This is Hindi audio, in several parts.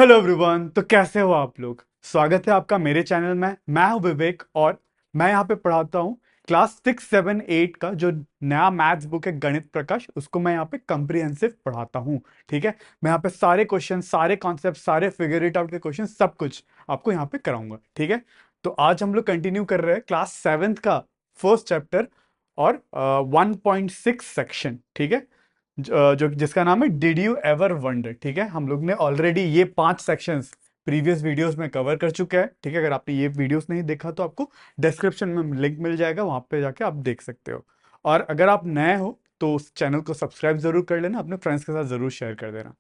Hello everyone. तो कैसे हो आप लोग? स्वागत है आपका मेरे चैनल में। मैं हूं विवेक और मैं यहाँ पे पढ़ाता हूँ क्लास 6, 7, 8 का जो नया मैथ्स बुक है गणित प्रकाश, उसको मैं यहाँ पे कंप्रीहेंसिव पढ़ाता हूँ। ठीक है, मैं यहाँ पे सारे क्वेश्चन, सारे कॉन्सेप्ट, सारे फिगर इट आउट के क्वेश्चन, सब कुछ आपको यहाँ पे कराऊंगा। ठीक है, तो आज हम लोग कंटिन्यू कर रहे हैं क्लास 7 का फर्स्ट चैप्टर और 1.6 सेक्शन। ठीक है, जो जिसका नाम है डिड यू एवर वंडर। ठीक है, हम लोग ने ऑलरेडी ये 5 सेक्शंस प्रीवियस वीडियोस में कवर कर चुके हैं। ठीक है, अगर आपने ये वीडियोस नहीं देखा तो आपको डिस्क्रिप्शन में लिंक मिल जाएगा, वहां पे जाके आप देख सकते हो। और अगर आप नए हो तो उस चैनल को सब्सक्राइब जरूर कर लेना, अपने फ्रेंड्स के साथ जरूर शेयर कर देना।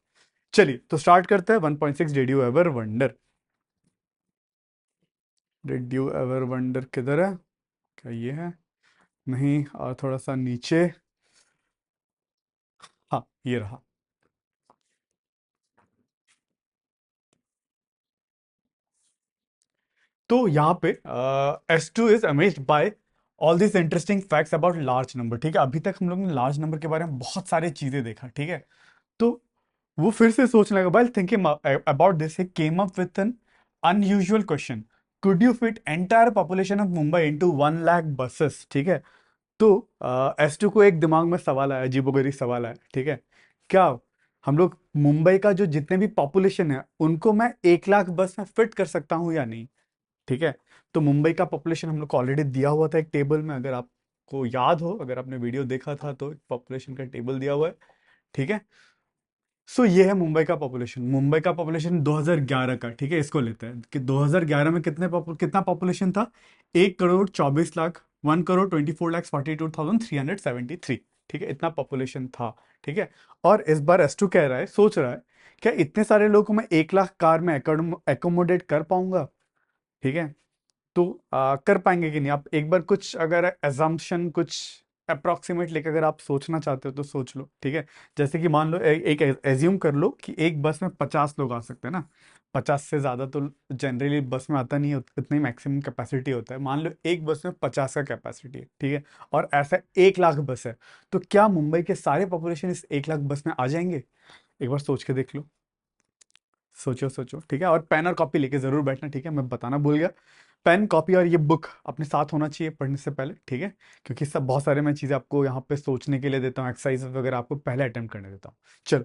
चलिए तो स्टार्ट करते हैं। 1.6 did you ever wonder. Did you ever wonder किधर है? क्या ये है? नहीं, और थोड़ा सा नीचे। हाँ, ये रहा। तो यहाँ पे S2 is amazed bye all this interesting facts about large number. ठीक है, अभी तक हम लोग ने लार्ज नंबर के बारे में बहुत सारी चीजें देखा। ठीक है, तो वो फिर से सोचने लगा, while thinking about this he came up with an unusual question: could you fit entire population of Mumbai into 1 lakh buses? ठीक है, तो S2 को एक दिमाग में सवाल आया, अजीबोगरीब सवाल आया। ठीक है, क्या हम लोग मुंबई का जो जितने भी पॉपुलेशन है उनको मैं 1 लाख बस में फिट कर सकता हूँ या नहीं? ठीक है, तो मुंबई का पॉपुलेशन हम लोग को ऑलरेडी दिया हुआ था एक टेबल में, अगर आपको याद हो, अगर आपने वीडियो देखा था तो पॉपुलेशन का टेबल दिया हुआ है। ठीक है, सो ये है मुंबई का पॉपुलेशन। मुंबई का पॉपुलेशन 2011 का। ठीक है, इसको लेते हैं कि 2011 में कितना पॉपुलेशन था। 1 करोड़ 24 लाख, 1 करोड़ 24 लाख 42,373। ठीक है, इतना पॉपुलेशन था। ठीक है, और इस बार एस टू कह रहा है, सोच रहा है, क्या इतने सारे लोगों को मैं 1 लाख कार में एकोमोडेट कर पाऊंगा? ठीक है, तो कर पाएंगे कि नहीं? आप एक बार कुछ अगर एजम्पशन, कुछ अप्रोक्सीमेट लेकर अगर आप सोचना चाहते हो तो सोच लो। ठीक है, जैसे कि मान लो एक एज्यूम कर लो कि एक बस में 50 लोग आ सकते हैं ना। 50 से ज्यादा तो जनरली बस में आता नहीं है, इतनी मैक्सिमम कैपेसिटी होता है। मान लो एक बस में 50 का कैपेसिटी है। ठीक है, और ऐसा 1 लाख बस है, तो क्या मुंबई के सारे पॉपुलेशन इस 1 लाख बस में आ जाएंगे? एक बार सोच के देख लो, सोचो सोचो। ठीक है, और पेन और कॉपी लेके जरूर बैठना। ठीक है, मैं बताना भूल गया, पेन कॉपी और ये बुक अपने साथ होना चाहिए पढ़ने से पहले। ठीक है, क्योंकि सब बहुत सारे मैं चीज़ें आपको यहाँ पे सोचने के लिए देता हूँ, एक्सरसाइज वगैरह आपको पहले अटेम्प्ट करने देता हूँ। चलो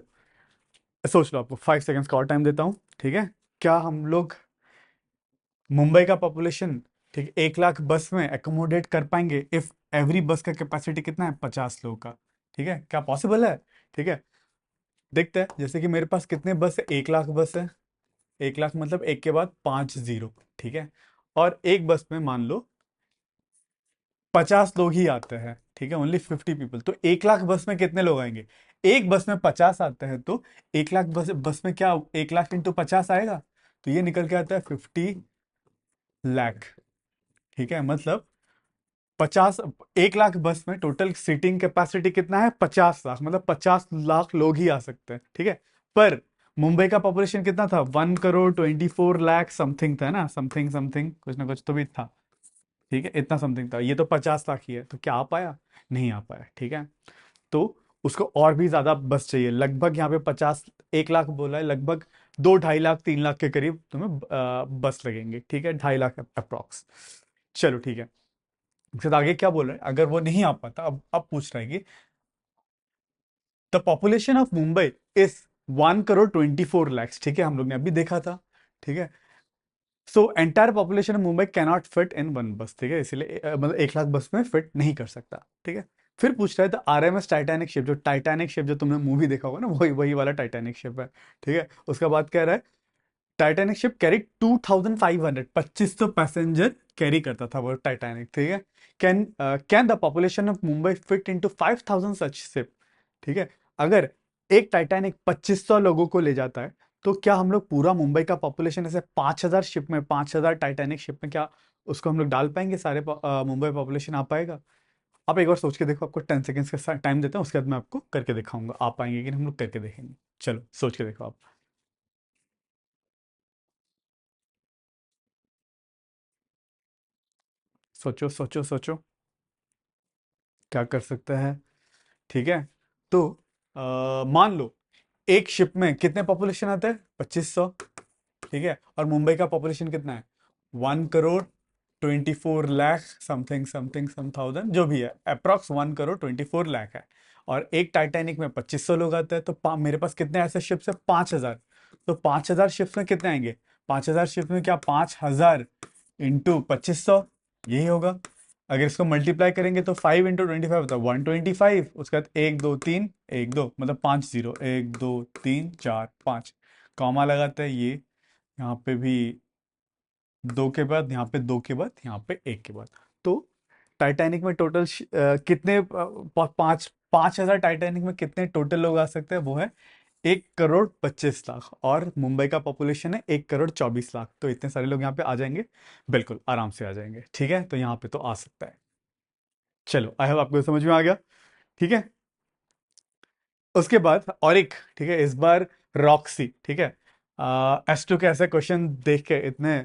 सोच लो, आपको 5 सेकेंड्स का और टाइम देता हूँ। ठीक है, क्या हम लोग मुंबई का पॉपुलेशन, ठीक 1 लाख बस में एकोमोडेट कर पाएंगे इफ एवरी बस का कैपेसिटी कितना है? 50 लोगों का। ठीक है, क्या पॉसिबल है? ठीक है, देखते हैं। जैसे कि मेरे पास कितने बस है? 1 लाख बस है। 1 लाख मतलब एक के बाद 5 जीरो। ठीक है, और एक बस में मान लो 50 लोग ही आते हैं। ठीक है, ओनली 50 पीपल। तो 1 लाख बस में कितने लोग आएंगे? एक बस में 50 आते हैं, तो 1 लाख बस बस में क्या 1 लाख इंटू 50 आएगा? तो ये निकल के आता है 50 लाख। ठीक है, मतलब 50, 1 लाख बस में टोटल सीटिंग कैपेसिटी कितना है? 50 लाख, मतलब 50 लाख लोग ही आ सकते हैं। ठीक है, पर मुंबई का पॉपुलेशन कितना था? 1 करोड़ 24 लाख समथिंग था ना, समथिंग समथिंग कुछ ना कुछ तो भी था। ठीक है, इतना समथिंग था। ये तो 50 लाख ही है, तो क्या आ पाया? नहीं आ पाया। ठीक है, तो उसको और भी ज्यादा बस चाहिए, लगभग यहाँ पे 50, 1 लाख बोला है, लगभग 2, 2.5 लाख 3 लाख के करीब तुम्हें बस लगेंगे। ठीक है, 2.5 लाख अप्रॉक्स। चलो ठीक है, उसके बाद आगे क्या बोल रहा है? अगर वो नहीं आ पाता, अब पूछ रहा है कि the population of Mumbai is 1 crore 24 lakh. ठीक है, हम लोग ने अभी देखा था। ठीक है, so entire population of Mumbai cannot fit in one बस। ठीक है, इसलिए मतलब 1 लाख बस में फिट नहीं कर सकता। ठीक है, फिर पूछ रहा है द RMS टाइटैनिक शिप, जो टाइटैनिक शिप जो तुमने मूवी देखा होगा ना, वही वही वाला टाइटैनिक शिप है। ठीक है, उसका बाद कह रहा है Titanic ship carry 2500, 2500 passenger carry करता था वो टाइटैनिक। ठीक है, can the population of Mumbai fit into 5000 such ship? ठीक है, अगर एक टाइटैनिक 2500 लोगों को ले जाता है, तो क्या हम लोग पूरा मुंबई का पॉपुलेशन ऐसे 5000 शिप में, 5000 टाइटैनिक शिप में, क्या उसको हम लोग डाल पाएंगे? सारे मुंबई पॉपुलेशन आ पाएगा? आप एक बार सोच के देखो, आपको 10 सेकेंड्स का टाइम देता हूँ, उसके बाद मैं आपको करके दिखाऊंगा आ पाएंगे कि नहीं, हम लोग करके देखेंगे। चलो सोच के देखो आप। सोचो सोचो सोचो, क्या कर सकते हैं? ठीक है, तो मान लो एक शिप में कितने पॉपुलेशन आते हैं? 2500। ठीक है, और मुंबई का पॉपुलेशन कितना है, 1 crore 24 lakh something something some thousand, जो भी है, अप्रॉक्स 1 करोड़ 24 लाख है। और एक टाइटैनिक में 2500 लोग आते हैं, तो मेरे पास कितने ऐसे शिप्स है, 5000। तो 5000 शिप्स में कितने आएंगे, 5000 शिप्स में क्या, 5000 इंटू 2500, यही होगा। अगर इसको मल्टीप्लाई करेंगे तो 5 इंटू 25 होता है 125, उसके बाद 1 2 3 1 2, मतलब 5 0, 1 2 3 4 5, कॉमा लगाते हैं ये, यहाँ पे भी 2 के बाद, यहाँ पे 2 के बाद, यहाँ पे 1 के बाद। तो टाइटैनिक में टोटल कितने, 5000 टाइटैनिक में कितने टोटल लोग आ सकते हैं, वो है 1 करोड़ 25 लाख। और मुंबई का पॉपुलेशन है 1 करोड़ 24 लाख, तो इतने सारे लोग यहाँ पे आ जाएंगे, बिल्कुल आराम से आ जाएंगे। ठीक है, तो यहाँ पे तो आ सकता है। चलो, आई होप आपको समझ में आ गया। ठीक है, उसके बाद और एक, ठीक है, इस बार रॉक्सी, ठीक है, एस टू के ऐसे क्वेश्चन देख के, इतने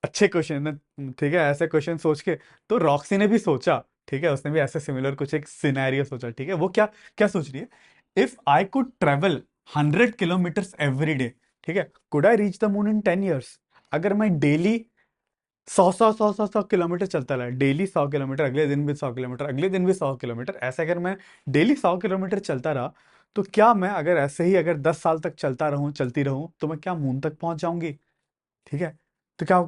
अच्छे क्वेश्चन, ठीक है, ऐसे क्वेश्चन सोच के, तो रॉक्सी ने भी सोचा, ठीक है, उसने भी ऐसे सिमिलर कुछ एक सिनेरियो सोचा। ठीक है, वो क्या क्या सोच रही है, if I could travel 100 kilometres every day, ठीक है, could I reach the moon in 10 years. अगर मैं डेली 100 किलोमीटर चलता रहा, डेली 100 किलोमीटर, अगले दिन भी 100 किलोमीटर, अगले दिन भी 100 किलोमीटर, ऐसे अगर मैं डेली 100 किलोमीटर चलता रहा, तो क्या मैं, अगर ऐसे ही अगर 10 साल तक चलता रहूं, चलती रहूं, तो मैं क्या मून तक पहुंच जाऊंगी। ठीक है, तो क्या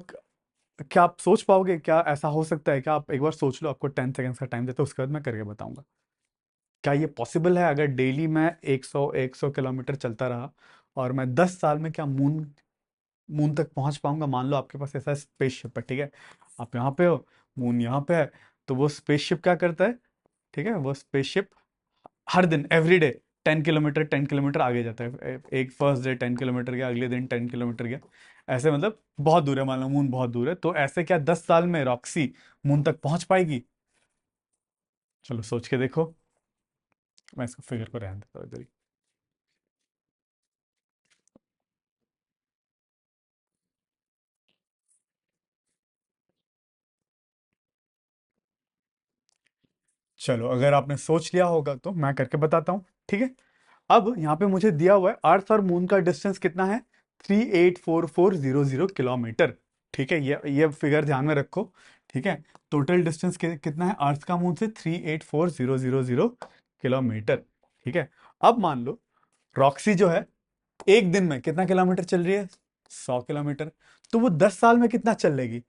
क्या आप सोच पाओगे, क्या ऐसा हो सकता है, क्या आप एक बार सोच लो, आपको 10 सेकेंड्स का टाइम देते हो, उसके बाद मैं करके बताऊंगा। क्या ये पॉसिबल है, अगर डेली मैं 100 किलोमीटर चलता रहा, और मैं 10 साल में क्या मून मून तक पहुंच पाऊंगा। मान लो आपके पास ऐसा स्पेसशिप है, ठीक है, आप यहाँ पे हो, मून यहाँ पे है, तो वो स्पेसशिप क्या करता है, ठीक है, वो स्पेसशिप हर दिन एवरी डे 10 किलोमीटर 10 किलोमीटर आगे जाता है। एक फर्स्ट डे 10 किलोमीटर गया, अगले दिन 10 किलोमीटर गया, ऐसे, मतलब बहुत दूर है, मान लो मून बहुत दूर है, तो ऐसे क्या 10 साल में रॉक्सी मून तक पहुंच पाएगी। चलो सोच के देखो, मैं इसको फिगर को रहने देता हूँ इधर ही। चलो, अगर आपने सोच लिया होगा तो मैं करके बताता हूँ। ठीक है, अब यहाँ पे मुझे दिया हुआ है अर्थ और मून का डिस्टेंस कितना है, 384400 किलोमीटर। ठीक है, ये फिगर ध्यान में रखो। ठीक है, टोटल डिस्टेंस कितना है अर्थ का मून से, 384000 किलोमीटर। ठीक है, अब मान लो रॉक्सी जो है एक दिन में कितना किलोमीटर चल रही है, 100 किलोमीटर। तो वो 10 साल में कितना चल लेगी,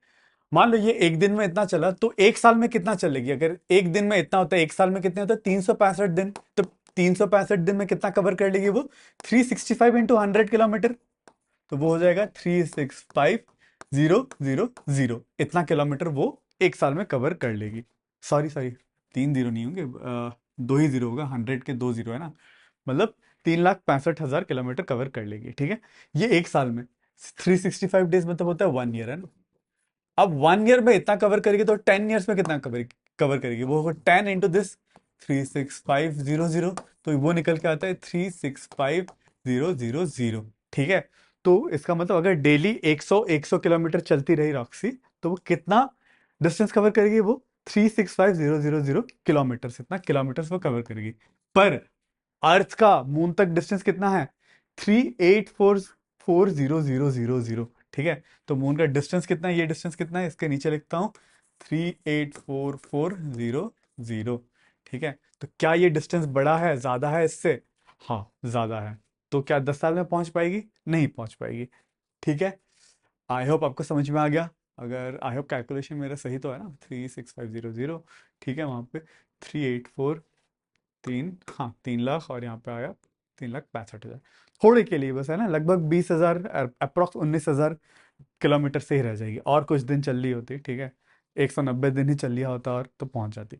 मान लो ये एक दिन में इतना चला, तो एक साल में कितना चलेगी। अगर एक दिन में इतना होता है, एक साल में कितने होता है, 365 दिन। तो 365 दिन में कितना कवर कर लेगी वो, 365 × 100 किलोमीटर। तो वो हो जाएगा 365000, इतना किलोमीटर वो एक साल में कवर कर लेगी। सॉरी सॉरी, 3 जीरो नहीं होंगे, 2 ही जीरो होगा, 100 के 2 जीरो है ना, मतलब 3,65,000 किलोमीटर कवर कर लेगी। ठीक है, ये एक साल में, 365 डेज मतलब होता है 1 ईयर, है ना। अब 1 ईयर में इतना कवर करेगी, तो 10 ईयर्स में कितना कवर कवर करेगी, वो होगा 10 इंटू दिस 36500, तो वो निकल के आता है 365000। ठीक है, तो इसका मतलब अगर डेली 100 किलोमीटर चलती रही रॉक्सी, तो वो कितना डिस्टेंस कवर करेगी, वो 365000 किलोमीटर, इतना किलोमीटर वो कवर करेगी। पर अर्थ का मून तक डिस्टेंस कितना है, 38440000। ठीक है, तो मून का डिस्टेंस कितना है, ये डिस्टेंस कितना है, इसके नीचे लिखता हूं 384400। ठीक है, तो क्या ये डिस्टेंस बड़ा है, ज्यादा है इससे, हाँ ज्यादा है। तो क्या 10 साल में पहुंच पाएगी, नहीं पहुंच पाएगी। ठीक है, आई होप आपको समझ में आ गया। अगर आई होप कैलकुलेशन मेरा सही तो है ना, 36500, ठीक है, वहां पे 384, हाँ 3 लाख, और यहाँ पे आया 3,65,000। थोड़े के लिए बस, है ना, लगभग 20,000, अप्रॉक्स 19,000 किलोमीटर से ही रह जाएगी, और कुछ दिन चल रही होती, ठीक है, 190 दिन ही चल लिया होता और तो पहुंच जाती।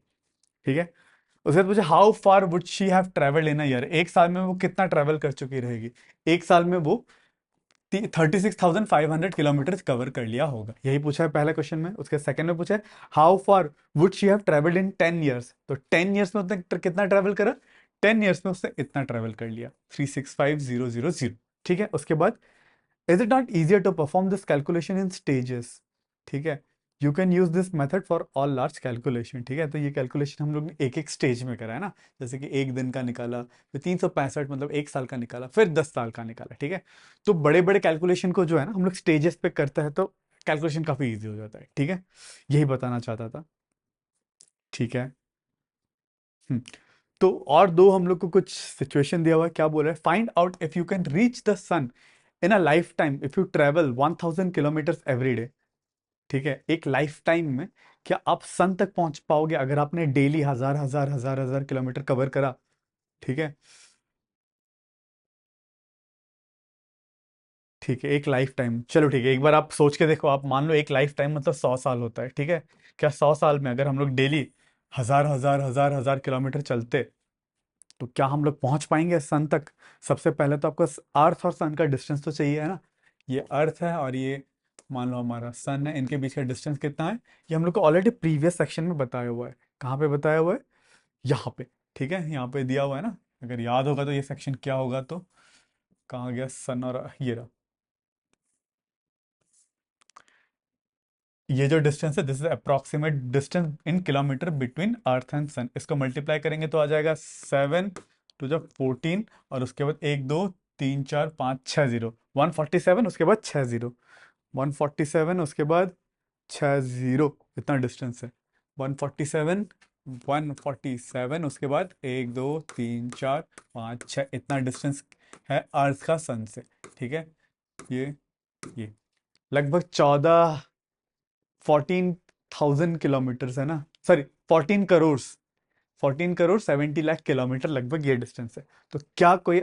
ठीक है, उसके बाद मुझे how far would she have travelled in a year, एक साल में वो कितना ट्रेवल कर चुकी रहेगी, एक साल में वो 36,500 किलोमीटर कवर कर लिया होगा। यही पूछा है पहले क्वेश्चन में। उसके सेकंड में पूछा है how far would she have travelled in 10 years, तो 10 ईयर्स में उसने कितना ट्रेवल करा, 10 ईयर्स में उसने इतना ट्रेवल कर लिया, 365000। ठीक है, उसके बाद is it not easier to perform this calculation in stages. ठीक है, you can use this method for all large calculation. ठीक है, तो ये कैलकुलेशन हम लोग ने एक एक स्टेज में करा है ना, जैसे कि एक दिन का निकाला, फिर 365 मतलब एक साल का निकाला, फिर 10 साल का निकाला। ठीक है, तो बड़े बड़े कैलकुलेशन को जो है ना हम लोग स्टेजेस पे करते हैं, तो कैलकुलेशन काफी इजी हो जाता है। ठीक है, यही बताना चाहता था। ठीक है। हम्म, तो और दो हम लोग को कुछ सिचुएशन दिया हुआ है। क्या बोल रहा है, find out if you can reach the sun in a lifetime if you travel 1000 kilometre every day. ठीक है, एक लाइफ टाइम में क्या आप सन तक पहुंच पाओगे अगर आपने डेली हजार हजार हजार हजार किलोमीटर कवर करा। ठीक है। ठीक है, एक लाइफ टाइम, चलो ठीक है, एक बार आप सोच के देखो, आप मान लो एक लाइफ टाइम मतलब 100 साल होता है। ठीक है, क्या 100 साल में अगर हम लोग डेली हजार हजार हजार हजार किलोमीटर चलते, तो क्या हम लोग पहुंच पाएंगे सन तक। सबसे पहले तो आपको अर्थ और सन का डिस्टेंस तो चाहिए है ना। ये अर्थ है और ये मान लो हमारा सन है, इनके बीच का डिस्टेंस कितना है, ये हम लोग को ऑलरेडी प्रीवियस सेक्शन में बताया हुआ है। कहाँ पे बताया हुआ है, यहाँ पे। ठीक है, यहाँ पे दिया हुआ है ना, अगर याद होगा तो ये सेक्शन क्या होगा, तो कहाँ गया सन, और ये रहा। ये जो डिस्टेंस है, this is approximate distance in kilometre between earth and sun. इसको मल्टीप्लाई करेंगे तो आ जाएगा 7 टू द 14, और उसके बाद 1 2 3 4 5 6 0, 147, उसके बाद 6 0, 147, उसके बाद 6 0, इतना डिस्टेंस है। 147, 147, उसके बाद 1 2 3 4 5 6, इतना डिस्टेंस है अर्थ का सन से। ठीक है, ये ये लगभग 14,000 किलोमीटर है ना, सॉरी 14 करोड़, 14 करोड़ 70 लाख किलोमीटर लगभग ये डिस्टेंस है। तो क्या कोई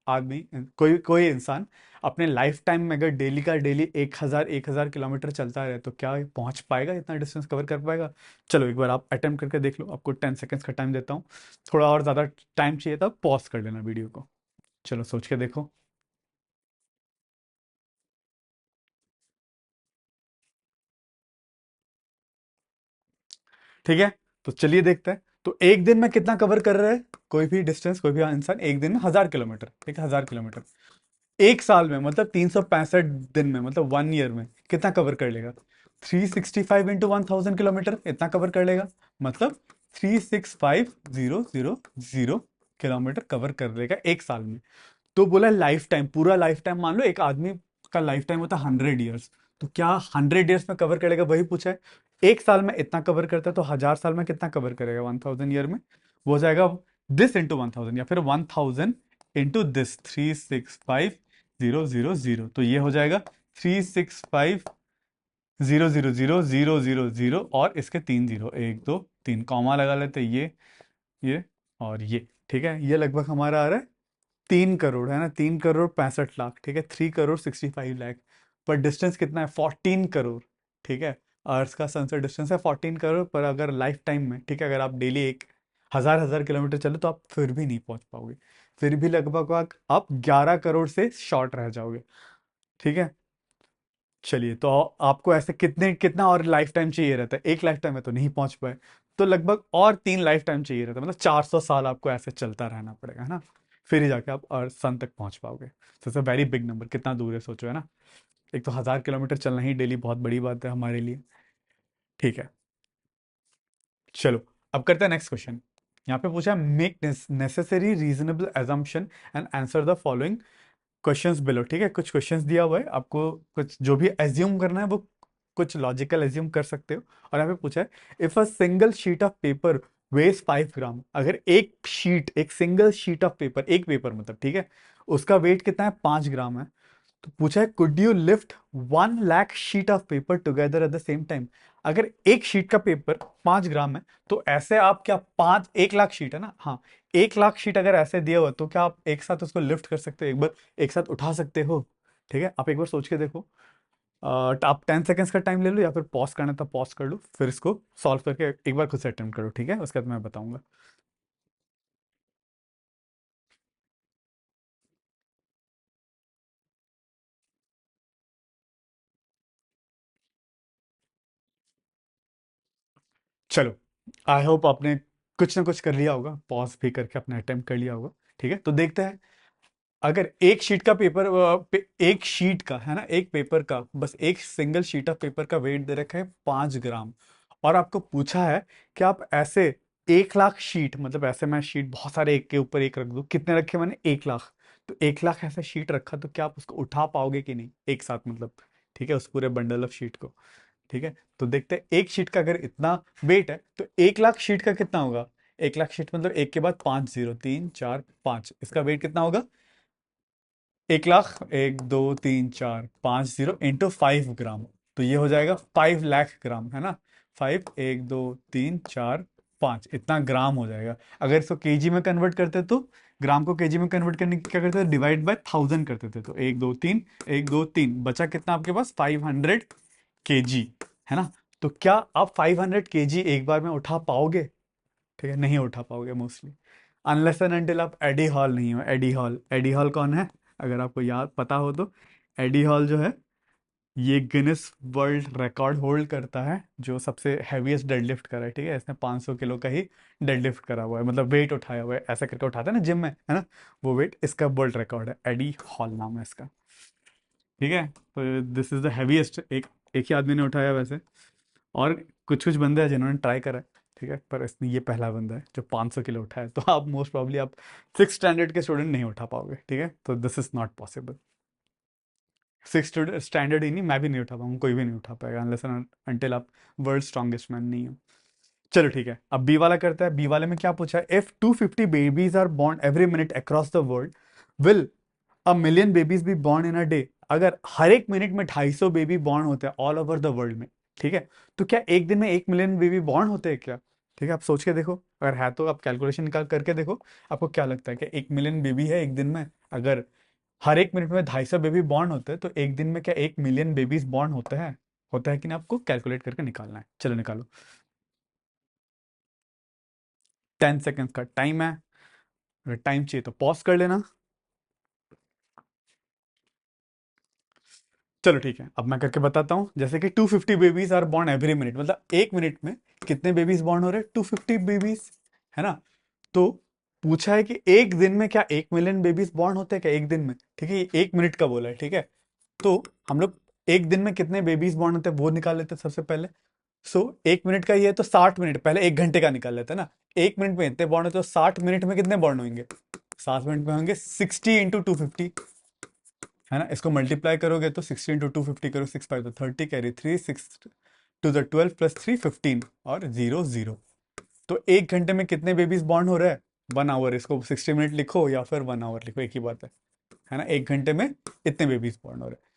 आदमी, कोई कोई इंसान अपने लाइफ टाइम में अगर डेली का डेली 1,000 चलता रहे, तो क्या ये पहुंच पाएगा, इतना डिस्टेंस कवर कर पाएगा। चलो एक बार आप अटेम्प्ट करके देख लो, आपको 10 सेकेंड्स का टाइम देता हूँ। थोड़ा और ज़्यादा टाइम चाहिए था, पॉज कर लेना वीडियो को। चलो सोच के देखो। ठीक है, तो चलिए देखते हैं। तो एक दिन में कितना कवर कर रहा है कोई भी डिस्टेंस, कोई भी इंसान एक दिन में 1,000 किलोमीटर। ठीक है, 1,000 किलोमीटर। एक साल में मतलब 365 दिन में मतलब 1 ईयर में कितना कवर कर लेगा, 365 × 1,000 किलोमीटर, इतना कवर कर लेगा। मतलब 365,000 किलोमीटर कवर कर लेगा एक साल में। तो बोला लाइफ टाइम, पूरा लाइफ टाइम मान लो एक आदमी का लाइफ टाइम होता है 100 ईयर्स, तो क्या 100 ईयर्स में कवर करेगा, वही पूछा है। एक साल में इतना कवर करता है, तो 1,000 साल में कितना कवर करेगा 1,000 ईयर में। वो हो जाएगा दिस इंटू 1,000, या फिर 1,000 इंटू दिस 365,000, तो ये हो जाएगा 365,000,000 और इसके 3 0, 1 2 3 कॉमा लगा लेते, ये और ये। ठीक है, ये लगभग हमारा आ रहा है 3 करोड़, है ना, 3 करोड़ 65 लाख। ठीक है, 3 करोड़ 65 लाख। पर डिस्टेंस कितना है, 14 करोड़। ठीक है, अर्थ का सन से डिस्टेंस है 14 करोड़, पर अगर लाइफ टाइम में, ठीक है, अगर आप डेली एक हजार हजार किलोमीटर चलो, तो आप फिर भी नहीं पहुंच पाओगे। फिर भी लगभग आप 11 करोड़ से शॉर्ट रह जाओगे। ठीक है, चलिए, तो आपको ऐसे कितना और लाइफ टाइम चाहिए रहता है, एक लाइफ टाइम में तो नहीं पहुंच पाए, तो लगभग और 3 लाइफ टाइम चाहिए रहता है, मतलब 400 साल आपको ऐसे चलता रहना पड़ेगा, है ना। फिर ही जाके आप अर्थ सन तक पहुंच पाओगे। तो वेरी बिग नंबर, कितना दूर है सोचो, है ना। एक तो 1,000 किलोमीटर चलना ही डेली बहुत बड़ी बात है हमारे लिए। ठीक है, चलो अब करते हैं नेक्स्ट क्वेश्चन। यहाँ पे पूछा है make necessary reasonable assumption and answer the following questions below. ठीक है, कुछ क्वेश्चंस दिया हुआ है आपको, कुछ जो भी एज्यूम करना है वो कुछ लॉजिकल एज्यूम कर सकते हो। और यहाँ पे पूछा है if a single sheet of paper weighs 5 gram, अगर एक शीट, एक सिंगल शीट ऑफ पेपर, एक पेपर मतलब, ठीक है, उसका वेट कितना है, 5 ग्राम है। तो पूछा है could you lift 1 lakh sheet of paper together at the same time. अगर एक शीट का पेपर 5 ग्राम है, तो ऐसे आप क्या 1 लाख शीट है ना, हाँ, 1 लाख शीट अगर ऐसे दिया हुआ, तो क्या आप एक साथ उसको लिफ्ट कर सकते हो, एक बार एक साथ उठा सकते हो। ठीक है, आप एक बार सोच के देखो। आप 10 सेकेंड्स का टाइम ले लो, या फिर पॉज करना था पॉज कर लो, फिर इसको सॉल्व करके एक बार खुद से अटेम्प्ट करो। ठीक है, उसके बाद मैं बताऊंगा। चलो, आई होप आपने कुछ ना कुछ कर लिया होगा, पॉज भी करके अपना अटेम्प्ट कर लिया होगा। ठीक है, तो देखते हैं अगर एक शीट का पेपर एक शीट का है ना, एक पेपर का, बस एक सिंगल शीट ऑफ पेपर का वेट दे रखा है 5 ग्राम, और आपको पूछा है कि आप ऐसे 1 लाख शीट, मतलब ऐसे मैं शीट बहुत सारे एक के ऊपर एक रख दूं, कितने रखे मैंने 1 लाख, तो 1 लाख ऐसे शीट रखा तो क्या आप उसको उठा पाओगे कि नहीं एक साथ, मतलब ठीक है, उस पूरे बंडल ऑफ शीट को। ठीक है, तो देखते हैं एक शीट का अगर इतना वेट है तो 1 लाख शीट का कितना होगा। 1 लाख शीट मतलब एक के बाद 5 0, 3 4 5, इसका वेट कितना होगा। 1 लाख, 1 2 3 4 5 0 इंटू 5 ग्राम, तो ये हो जाएगा 5 लाख ग्राम, है ना। 5, 1 2 3 4 5, इतना ग्राम हो जाएगा। अगर इसको केजी में कन्वर्ट करते तो, ग्राम को केजी में कन्वर्ट करने की क्या करते थे, डिवाइड बाय 1000 करते थे, तो 1 2 3 बचा कितना आपके पास 500 केजी, है ना। तो क्या आप 500 केजी एक बार में उठा पाओगे। ठीक है, नहीं उठा पाओगे मोस्टली, अनलेस एंड अनटिल आप एडी हॉल नहीं हो। एडी हॉल, एडी हॉल कौन है, अगर आपको याद पता हो तो। एडी हॉल जो है, ये गिनेस वर्ल्ड रिकॉर्ड होल्ड करता है, जो सबसे हैवीएस्ट डेडलिफ्ट करा है। ठीक है, इसने 500 किलो का ही डेडलिफ्ट करा हुआ है, मतलब वेट उठाया हुआ है, ऐसा करके उठाता है ना जिम में, है ना, वो वेट इसका वर्ल्ड रिकॉर्ड है, एडी हॉल नाम है इसका। ठीक है, तो दिस इज द हैवीएस्ट, एक ही आदमी ने उठाया वैसे, और कुछ कुछ बंदे हैं जिन्होंने ट्राई करा है। ठीक है, पर इसने, ये पहला बंदा है जो 500 किलो उठाया, तो आप मोस्ट प्रॉब्ली आप 6 स्टैंडर्ड के स्टूडेंट नहीं उठा पाओगे। ठीक है, तो this is not possible. 6 standard ही नहीं, मैं भी नहीं उठा पाऊंगा, कोई भी नहीं उठा पाएगा अनलेस अनटिल आप वर्ल्ड स्ट्रॉन्गेस्ट मैन नहीं हो। चलो ठीक है, अब बी वाला करता है। बी वाले में क्या पूछा है, if 250 babies are born every minute across the world, will a million babies be born in a day. अगर हर एक मिनट में 250 बेबी बॉर्न होते हैं ऑल ओवर द वर्ल्ड में, ठीक है, तो क्या एक दिन में 1 मिलियन बेबी बॉर्न होते हैं क्या। ठीक है, आप सोच के देखो, अगर है तो आप कैलकुलेशन निकाल करके देखो, आपको क्या लगता है कि 1 मिलियन बेबी है एक दिन में, अगर हर एक मिनट में 250 बेबी बॉर्न होते हैं, तो एक दिन में क्या 1 मिलियन बेबीज बॉर्न होते हैं, होता है कि नहीं, आपको कैलकुलेट करके निकालना है। चलो निकालो। 10 सेकेंड्स का टाइम है, अगर टाइम चाहिए तो पॉज कर लेना। चलो ठीक है, अब मैं करके बताता हूँ। जैसे कि 250 babies are born every minute, मतलब एक मिनट में कितने बेबीज बॉर्न हो रहे हैं, 250 बेबीज, है ना। तो पूछा है कि एक दिन में क्या 1 मिलियन बेबीज बॉर्न होते हैं क्या एक दिन में। ठीक है, ये 1 मिनट का बोला है। ठीक है, तो हम लोग एक दिन में कितने बेबीज बॉर्न होते हैं वो निकाल लेते हैं सबसे पहले। सो 1 मिनट का ये है तो 60 मिनट, पहले 1 घंटे का निकाल लेते हैं ना। 1 मिनट में इतने बॉर्न होते हैं, तो 60 मिनट में कितने बॉर्न होंगे, 60 मिनट में होंगे 60 × 250, है ना। इसको मल्टीप्लाई करोगे तो 60 × 250 करो, 6 5 तो 30, कैरी 3, 6 2 12 प्लस 3 15, और 0 0। तो 1 घंटे में कितने बेबीज बॉर्न हो रहे हैं, 1 आवर। इसको 60 मिनट लिखो या फिर 1 आवर लिखो, एक ही बात है ना। 1 घंटे में इतने बेबीज बॉर्न हो रहे हैं।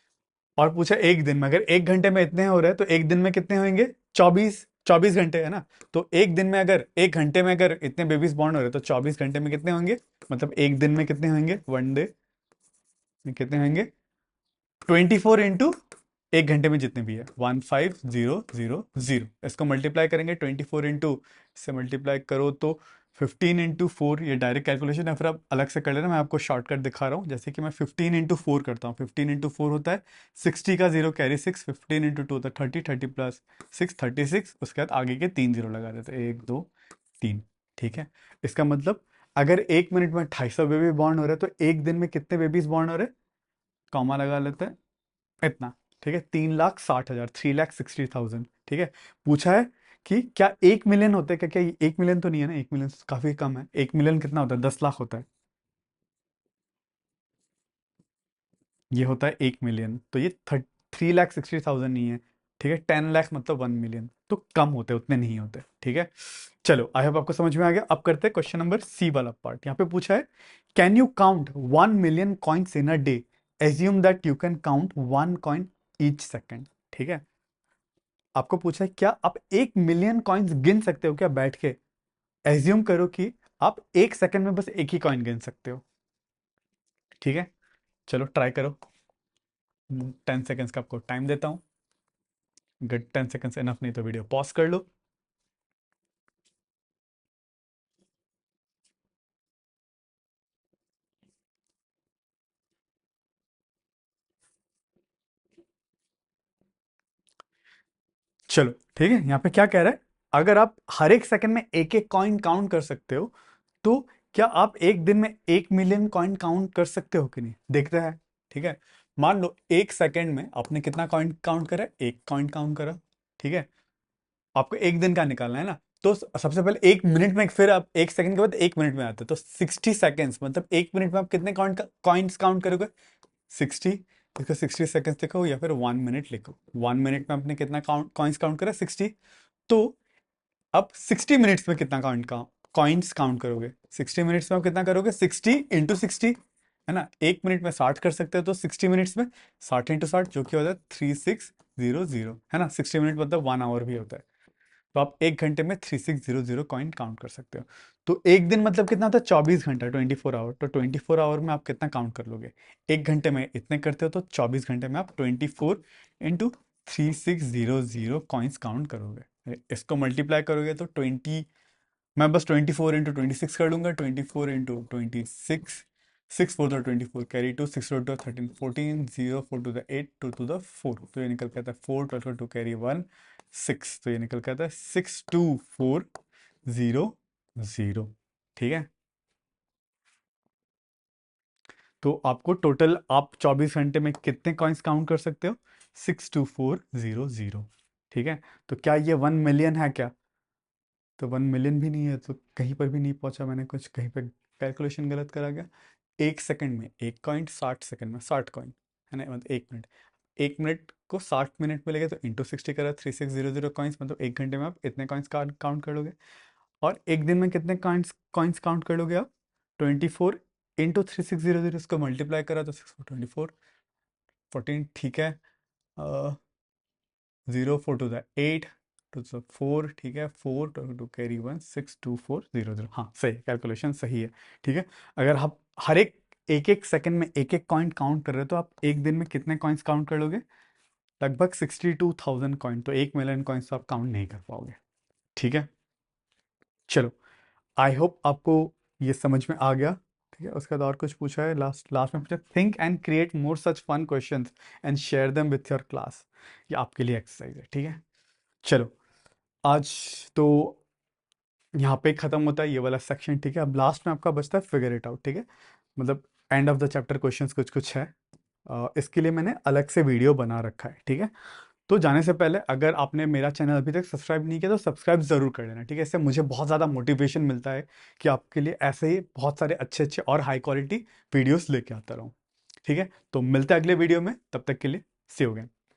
और पूछा एक दिन में, अगर 1 घंटे में इतने हो रहे हैं तो एक दिन में कितने होंगे, 24 घंटे, है ना। तो एक दिन में अगर 1 घंटे में अगर इतने बेबीज बॉर्न हो रहे हैं तो 24 घंटे में कितने होंगे, मतलब एक दिन में कितने होंगे, वन डे में कितने होंगे, 24 इंटू 1 घंटे में जितने भी है, 15000। इसको मल्टीप्लाई करेंगे 24 इंटू, इससे मल्टीप्लाई करो तो 15 इंटू 4, ये डायरेक्ट कैलकुलेशन है, फिर आप अलग से कर लेना, मैं आपको शॉर्टकट दिखा रहा हूँ। जैसे कि मैं 15 इंटू 4 करता हूँ, 15 इंटू 4 होता है 60 का जीरो कैरी 6, 15 इंटू 2 होता है 30, 30 प्लस 6 36, उसके बाद आगे के 3 जीरो लगा देते हैं, 1 2 3। ठीक है, इसका मतलब अगर 1 मिनट में 250 बेबी बॉर्न हो रहे हैं तो एक दिन में कितने बेबीज बॉर्न हो रहे हैं, कॉमा लगा लेते हैं, इतना। ठीक है, 3,60,000, 3,60,000। ठीक है, पूछा है कि क्या 1 मिलियन होते हैं क्या, क्या 1 मिलियन तो नहीं है ना, 1 मिलियन काफी कम है। 1 मिलियन कितना होता है, 10 लाख होता है, ये होता है 1 मिलियन, तो ये 3,60,000 नहीं है। ठीक है, 10 लाख मतलब 1 मिलियन, तो कम होते, उतने नहीं होते। ठीक है, चलो आई होप आपको समझ में आ गया। अब करते हैं क्वेश्चन नंबर सी वाला पार्ट। यहाँ पे पूछा है, can you count 1 million coins in a day, assume that you can count 1 coin each second. ठीक है, आपको पूछा है क्या आप 1 मिलियन कॉइन्स गिन सकते हो क्या बैठ के। एज्यूम करो कि आप 1 सेकंड में बस एक ही कॉइन गिन सकते हो। ठीक है, चलो ट्राई करो। 10 सेकेंड्स का आपको टाइम देता हूँ। अगर 10 सेकेंड्स इनफ नहीं तो वीडियो पॉज कर लो। चलो ठीक है, यहाँ पे क्या कह रहा है, अगर आप हर एक सेकंड में एक एक कॉइन काउंट कर सकते हो, तो क्या आप एक दिन में 1 मिलियन कॉइन काउंट कर सकते हो कि नहीं, देखते हैं। ठीक है, मान लो 1 सेकंड में आपने कितना कॉइन काउंट करा, एक कॉइन काउंट करा। ठीक है, आपको एक दिन का निकालना है ना, तो सबसे पहले 1 मिनट में, फिर आप 1 सेकंड के बाद 1 मिनट में आते हैं, तो 60 सेकेंड्स, मतलब 1 मिनट में आप कितने कॉइन्स काउंट करोगे, 60। इसको 60 सेकेंड्स लिखो या फिर 1 मिनट लिखो। 1 मिनट में आपने कितना कॉइन्स काउंट करा, 60। तो अब 60 मिनट्स में कितना कॉइन्स काउंट करोगे, 60 मिनट्स में आप कितना करोगे, 60 × 60, है ना। 1 मिनट में 60 कर सकते हो, तो 60 मिनट्स में 60 × 60 जो कि होता है 3600, है ना। 60 मिनट मतलब 1 आवर भी होता है। तो आप 1 घंटे में 3600 कॉइन काउंट कर सकते हो। तो एक दिन मतलब कितना होता है, 24 घंटा, 24 आवर। तो 24 आवर में आप कितना काउंट कर लोगे, 1 घंटे में इतने करते हो, तो 24 घंटे में आप 24 × 3600 कॉइन्स काउंट करोगे। इसको मल्टीप्लाई करोगे तो 20, मैं बस 24 × 26 कर लूंगा, 24 × 26, 6 4 24, carry 2, 6 4 13 14, 0 4 to the 8, 2 to the 4, तो ये निकल के आता है 4, 12 2 कैरी 1 6, तो ये निकल के आता है 62400। ठीक है, तो आपको टोटल, आप 24 घंटे में कितने कॉइन्स काउंट कर सकते हो, 62400। ठीक है, तो क्या ये 1 मिलियन है क्या, तो 1 मिलियन भी नहीं है, तो कहीं पर भी नहीं पहुंचा मैंने, कुछ कहीं पे कैलकुलेशन गलत करा गया। 1 सेकंड में 1 कॉइन, 60 सेकंड में 60 कॉइन, है ना, मतलब 1 मिनट। 1 मिनट को 60 मिनट में लेंगे तो इंटू 60 करा, 3600 कॉइन्स, मतलब 1 घंटे में आप इतने कॉइन्स काउंट कर लोगे। और एक दिन में कितने कॉइन्स कॉइन्स काउंट कर लोगे आप, 24 × 3600, इसको मल्टीप्लाई करा तो 6 4 24 14, ठीक है। 0 4 to the 8, 2 to the 4, ठीक है, 4 to carry 1, 62400, हाँ सही, कैलकुलेशन सही है। ठीक है, अगर आप हर एक एक एक सेकंड में एक एक कॉइन काउंट कर रहे हो, तो आप एक दिन में कितने कॉइन्स काउंट कर लोगे, लगभग 62,000 कॉइन, तो 1 मिलियन कॉइन्स तो आप काउंट नहीं कर पाओगे। ठीक है, चलो, आई होप आपको ये समझ में आ गया। ठीक है, उसके बाद और कुछ पूछा है, लास्ट लास्ट में पूछा, think and create more such fun questions and share them with your class. ये आपके लिए एक्सरसाइज है। ठीक है, चलो, आज तो यहाँ पे ख़त्म होता है ये वाला सेक्शन। ठीक है, अब लास्ट में आपका बचता है फिगर इट आउट। ठीक है, मतलब end of the chapter questions कुछ कुछ है। इसके लिए मैंने अलग से वीडियो बना रखा है। ठीक है, तो जाने से पहले अगर आपने मेरा चैनल अभी तक सब्सक्राइब नहीं किया तो सब्सक्राइब ज़रूर कर लेना। ठीक है, इससे मुझे बहुत ज़्यादा मोटिवेशन मिलता है कि आपके लिए ऐसे ही बहुत सारे अच्छे अच्छे और हाई क्वालिटी वीडियोस लेके आता रहूँ। ठीक है, तो मिलते हैं अगले वीडियो में, तब तक के लिए सी यू अगेन।